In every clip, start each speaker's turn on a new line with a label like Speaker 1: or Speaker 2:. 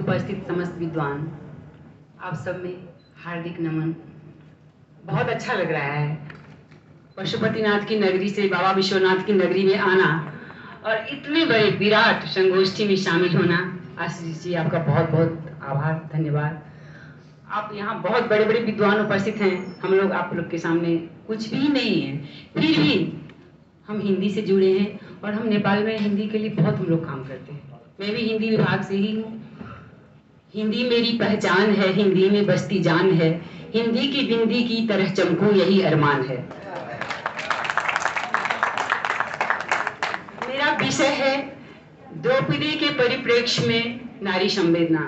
Speaker 1: उपस्थित समस्त विद्वान, आप सब में हार्दिक नमन। बहुत अच्छा लग रहा है पशुपतिनाथ की नगरी से बाबा विश्वनाथ की नगरी में आना और इतने बड़े विराट संगोष्ठी में शामिल होना। आशीष जी, आपका बहुत बहुत आभार, धन्यवाद। आप यहाँ बहुत बड़े बड़े विद्वान उपस्थित हैं, हम लोग आप लोग के सामने कुछ भी नहीं है, फिर भी हम हिंदी से जुड़े हैं और हम नेपाल में हिंदी के लिए बहुत हम लोग काम करते हैं। मैं भी हिंदी विभाग से ही हूँ। हिंदी मेरी पहचान है, हिंदी में बसती जान है, हिंदी की बिंदी की तरह चमकूं यही अरमान है। मेरा विषय है द्रौपदी के परिप्रेक्ष्य में नारी संवेदना।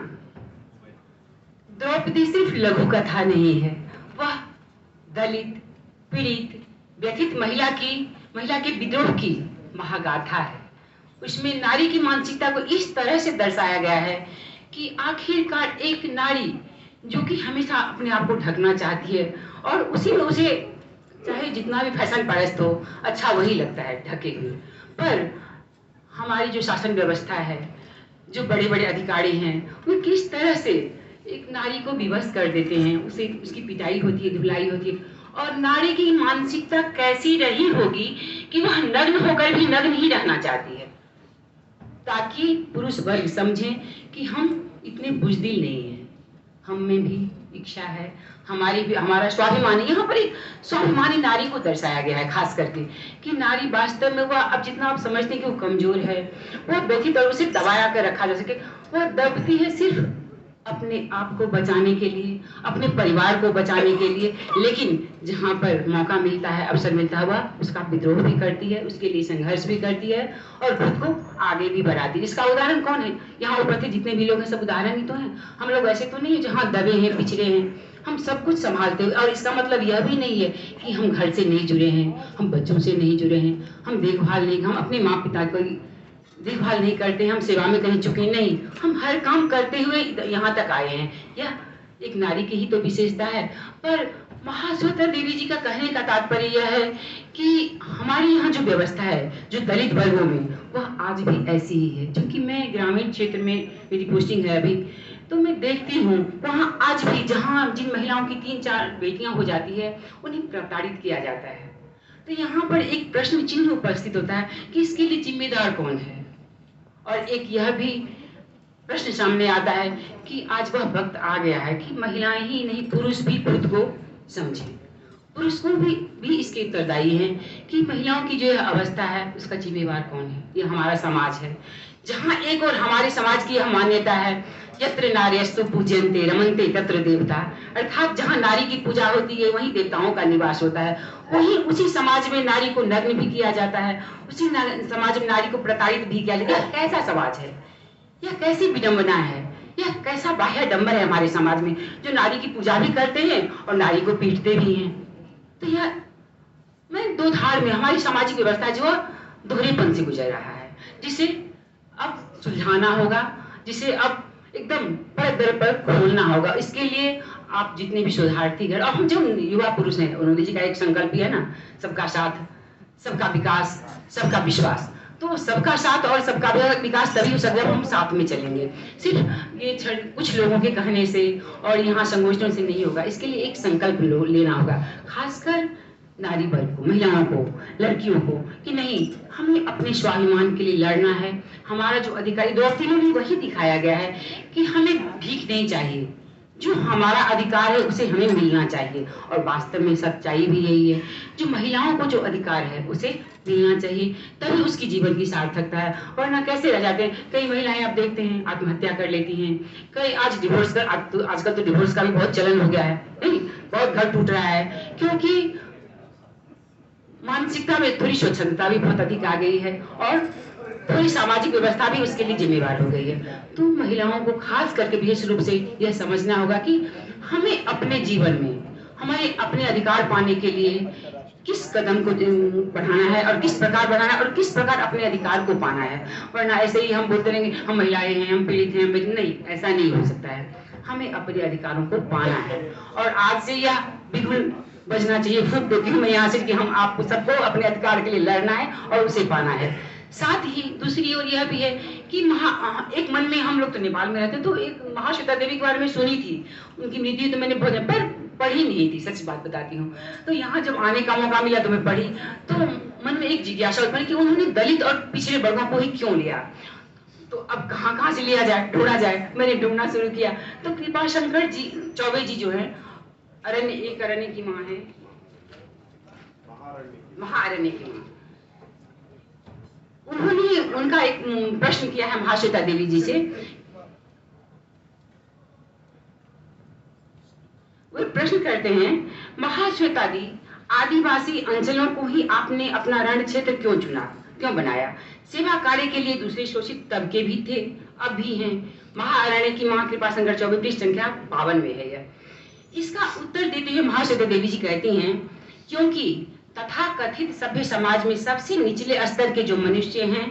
Speaker 1: द्रौपदी सिर्फ लघु कथा नहीं है, वह दलित, पीड़ित, व्यथित महिला के विद्रोह की महागाथा है। उसमें नारी की मानसिकता को इस तरह से दर्शाया गया है कि आखिरकार एक नारी जो कि हमेशा अपने आप को ढकना चाहती है और उसी में उसे चाहे जितना भी फैशन परस्त हो, अच्छा वही लगता है ढके हुए। पर हमारी जो शासन व्यवस्था है, जो बड़े बड़े अधिकारी हैं, वो किस तरह से एक नारी को विवश कर देते हैं। उसे उसकी पिटाई होती है, धुलाई होती है, और नारी की मानसिकता कैसी रही होगी कि वह नग्न होकर भी नग्न ही रहना चाहती है, ताकि पुरुष वर्ग समझें कि हम इतने बुज़दिल नहीं हैं, हम में भी इच्छा है, हमारा स्वाभिमानी। यहाँ पर एक स्वाभिमानी नारी को दर्शाया गया है खास करके कि नारी वास्तव में वह, अब जितना आप समझते हैं कि वो कमजोर है, वह व्यथित और उसे दबाया कर रखा जा सके, वह दबती है सिर्फ अपने आप को बचाने के लिए, अपने परिवार को बचाने के लिए। लेकिन जहाँ पर मौका मिलता है, अवसर मिलता है, वह उसका विद्रोह भी करती है, उसके लिए संघर्ष भी करती है और खुद को आगे भी बढ़ाती है। इसका उदाहरण कौन है? यहाँ उपस्थित जितने भी लोग हैं सब उदाहरण ही तो हैं। हम लोग ऐसे तो नहीं है जहाँ दबे हैं, पिछड़े हैं, हम सब कुछ संभालते हुए। और इसका मतलब यह भी नहीं है कि हम घर से नहीं जुड़े हैं, हम बच्चों से नहीं जुड़े हैं, हम देखभाल नहीं, हम अपने माँ पिता को देखभाल नहीं करते हैं, हम सेवा में कहीं चुके नहीं, हम हर काम करते हुए यहाँ तक आए हैं। यह एक नारी की ही तो विशेषता है। पर महाश्वेता देवी जी का कहने का तात्पर्य यह है कि हमारी यहाँ जो व्यवस्था है, जो दलित वर्गों में, वह आज भी ऐसी ही है। क्योंकि मैं ग्रामीण क्षेत्र में मेरी पोस्टिंग है अभी, तो मैं देखती हूँ वहाँ आज भी जहाँ जिन महिलाओं की 3-4 बेटियां हो जाती है, उन्हें प्रताड़ित किया जाता है। तो यहाँ पर एक प्रश्न चिन्ह उपस्थित होता है कि इसके लिए जिम्मेदार कौन है। और एक यह भी प्रश्न सामने आता है कि आज वह वक्त आ गया है कि महिलाएं ही नहीं, पुरुष भी खुद को समझें। पुरुष को भी इसके उत्तरदायी हैं कि महिलाओं की जो यह अवस्था है, उसका जिम्मेवार कौन है। ये हमारा समाज है, जहाँ एक और हमारे समाज की यह मान्यता है, यत्र नार्यस्तु पूज्यन्ते रमन्ते तत्र देवता, अर्थात जहाँ नारी की पूजा होती है वहीं देवताओं का निवास होता है। वहीं उसी समाज में नारी को नग्न भी किया जाता है, उसी समाज में नारी को प्रताड़ित भी किया जाता है। कैसा समाज है, यह कैसी विडंबना है, यह कैसा बाह्य डंबर है हमारे समाज में, जो नारी की पूजा भी करते हैं और नारी को पीटते भी हैं। तो यह मैं दो धार में हमारी सामाजिक व्यवस्था जो दोहरेपन से गुजर रहा है, जिसे अब सुलझाना होगा, जिसे अब एकदम परत दर पर खोलना होगा। इसके लिए आप जितने भी शोधार्थी घर, और हम जो युवा पुरुष हैं, उन्होंने जी का एक संकल्प है ना, सबका साथ, सबका विकास, सबका विश्वास। तो सबका साथ और सबका विकास तभी हो सकता है जब हम साथ में चलेंगे। सिर्फ ये कुछ लोगों के कहने से और यहाँ संगोष्ठियों से नहीं होगा। इसके लिए एक संकल्प लेना होगा, खासकर नारी वर्ग को, महिलाओं को, लड़कियों को, कि नहीं, हमें अपने स्वाभिमान के लिए लड़ना है। हमारा जो अधिकारी द्रौपदी में भी वही दिखाया गया है कि हमें भीख नहीं चाहिए, जो हमारा अधिकार है उसे हमें मिलना चाहिए। और वास्तव में सच्चाई भी यही है, जो महिलाओं को जो अधिकार है उसे मिलना चाहिए, तभी उसकी जीवन की सार्थकता है। वरना कैसे रह जाते हैं कई महिलाएं, आप देखते हैं आत्महत्या कर लेती हैं, कई आज डिवोर्स कर, आजकल तो डिवोर्स का भी बहुत चलन हो गया है, नहीं, बहुत घर टूट रहा है, क्योंकि मानसिकता में थोड़ी स्वच्छंदता भी बहुत अधिक आ गई है और थोड़ी सामाजिक व्यवस्था भी उसके लिए जिम्मेवार हो गई है। तो महिलाओं को खास करके विशेष रूप से यह समझना होगा कि हमें अपने जीवन में हमारे अपने अधिकार पाने के लिए किस कदम को बढ़ाना है और किस प्रकार बढ़ाना है और किस प्रकार अपने अधिकार को पाना है। वरना ऐसे ही हम बोलते रहेंगे हम महिलाएं हैं, हम पीड़ित हैं, नहीं, ऐसा नहीं हो सकता है। हमें अपने अधिकारों को पाना है और आज से यह बिल्कुल बचना चाहिए खुद को कि हम यहाँ से कि हम आपको सबको अपने अधिकार के लिए लड़ना है और उसे पाना है। साथ ही दूसरी ओर यह भी है कि एक मन में हम लोग तो नेपाल में रहते, तो एक महाश्वेता देवी के बारे में सुनी थी, उनकी मृत्यु तो मैंने बहुत पर पढ़ी नहीं थी, सच बात बताती हूँ। तो यहाँ जब आने का मौका मिला तो मैं पढ़ी, तो मन में एक जिज्ञासा उत्पन्न कि उन्होंने दलित और पिछड़े वर्गों को ही क्यों लिया। तो अब कहाँ से लिया जाए, ढूंढा जाए, मैंने ढूंढना शुरू किया। तो कृपाशंकर जी चौबे जी जो है, अरण्य की माँ है, महाअरण्य की माँ, उन्होंने उनका एक प्रश्न किया है महाश्वेता देवी जी से। वो प्रश्न करते हैं, महाश्वेता दी, आदिवासी अंचलों को ही आपने अपना रण क्षेत्र क्यों चुना, क्यों बनाया? सेवा कार्य के लिए दूसरे शोषित तबके भी थे, अब भी हैं। महाअरण्य की मां कृपाशंकर चौबे, पृष्ठ संख्या 52 में है यह। इसका उत्तर देते हुए महाश्वेता देवी जी कहती हैं, क्योंकि तथाकथित सभ्य समाज में सबसे निचले स्तर के जो मनुष्य हैं,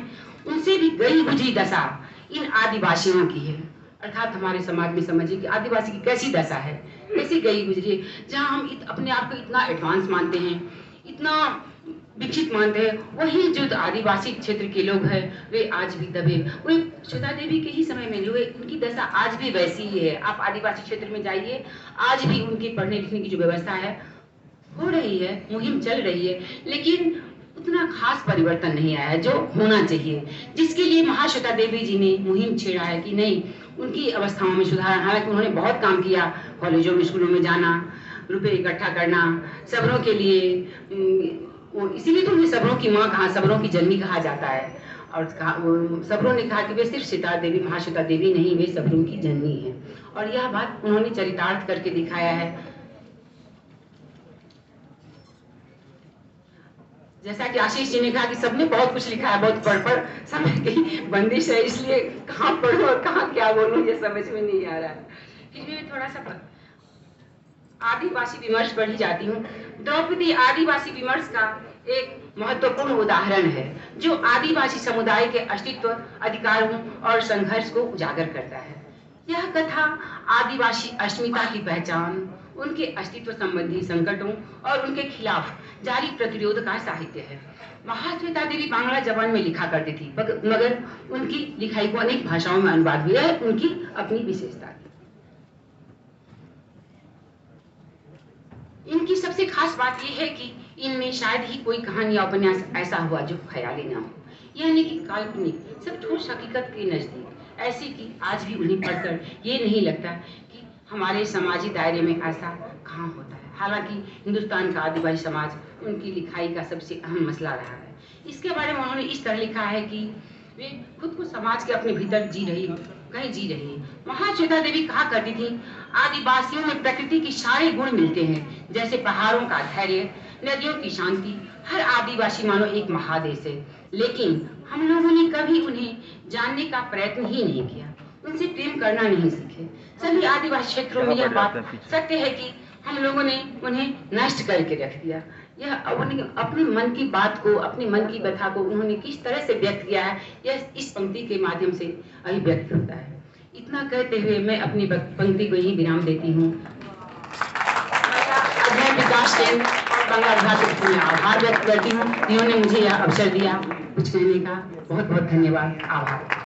Speaker 1: उनसे भी गई गुजरी दशा इन आदिवासियों की है। अर्थात हमारे समाज में समझिए कि आदिवासी की कैसी दशा है, कैसी गई गुजरी है, जहाँ हम अपने आप को इतना एडवांस मानते हैं, इतना विकसित मानते हैं, वही जो आदिवासी क्षेत्र के लोग हैं वे आज भी दबे। वो श्वेता देवी के ही समय में जो है, उनकी दशा आज भी वैसी ही है। आप आदिवासी क्षेत्र में जाइए, आज भी उनके पढ़ने लिखने की जो व्यवस्था है हो रही है, मुहिम चल रही है, लेकिन उतना खास परिवर्तन नहीं आया है जो होना चाहिए, जिसके लिए महाश्वेता देवी जी ने मुहिम छेड़ा है कि नहीं, उनकी अवस्थाओं में सुधार। हालांकि उन्होंने बहुत काम किया, कॉलेजों में स्कूलों में जाना, रुपए इकट्ठा करना सबरों के लिए, इसीलिए तो उन्हें सबरों की माँ कहा, सबरों की जननी कहा जाता है। और सबरों ने कहा कि वे सिर्फ सीता देवी, महाश्वेता देवी नहीं, वे सबरों की जननी है। और यह बात उन्होंने चरितार्थ करके दिखाया है। जैसा कि आशीष जी ने कहा कि सबने बहुत कुछ लिखा है, बहुत पढ़ समय की बंदिश है, इसलिए कहाँ पढ़ूं और कहाँ क्या बोलूं ये समझ में नहीं आ रहा है। फिर भी मैं थोड़ा सा आदिवासी विमर्श पढ़ी जाती हूँ। द्रौपदी आदिवासी विमर्श का एक महत्वपूर्ण उदाहरण है, जो आदिवासी समुदाय के अस्तित्व, अधिकारों और संघर्ष को उजागर करता है। यह कथा आदिवासी अस्मिता की पहचान, उनके अस्तित्व संबंधी संकटों और उनके खिलाफ जारी प्रतिरोध का साहित्य है। महाश्वेता देवी बांग्ला जबान में लिखा करती थी, मगर उनकी लिखाई को अनेक भाषाओं में अनुवाद हुआ है, उनकी अपनी विशेषता थी। इनकी सबसे खास बात यह है कि इनमें शायद ही कोई कहानी या उपन्यास ऐसा हुआ जो ख्याली ना हो, यानी कि काल्पनिक, सब ठोस हकीकत के नजदीक, ऐसी कि आज भी उन्हें पढ़कर ये नहीं लगता कि हमारे समाजी दायरे में ऐसा कहाँ होता है। हालांकि हिंदुस्तान का आदिवासी समाज उनकी लिखाई का सबसे अहम मसला रहा है। इसके बारे में उन्होंने इस तरह लिखा है कि वे खुद को समाज के अपने भीतर जी रही है। महाश्वेता देवी कहा करती थी, आदिवासियों में प्रकृति के सारे गुण मिलते हैं, जैसे पहाड़ों का धैर्य, नदियों की शांति। हर आदिवासी मानो एक महादेश है, लेकिन हम लोगों ने कभी उन्हें जानने का प्रयत्न ही नहीं किया, उनसे प्रेम करना नहीं सीखे। सभी आदिवासी क्षेत्रों में यह बात सत्य है कि हम लोगों ने उन्हें नष्ट करके रख दिया। यह अपने मन की बात को, अपने मन की व्यथा को उन्होंने किस तरह से व्यक्त किया है, यह इस पंक्ति के माध्यम से अभिव्यक्त होता है। इतना कहते हुए मैं अपनी पंक्ति को यही विराम देती हूँ। विकास केंद्र और बांग्ला विभाग को आभार व्यक्त करती हूँ, जिन्होंने मुझे यह अवसर दिया कुछ कहने का। बहुत बहुत धन्यवाद, आभार।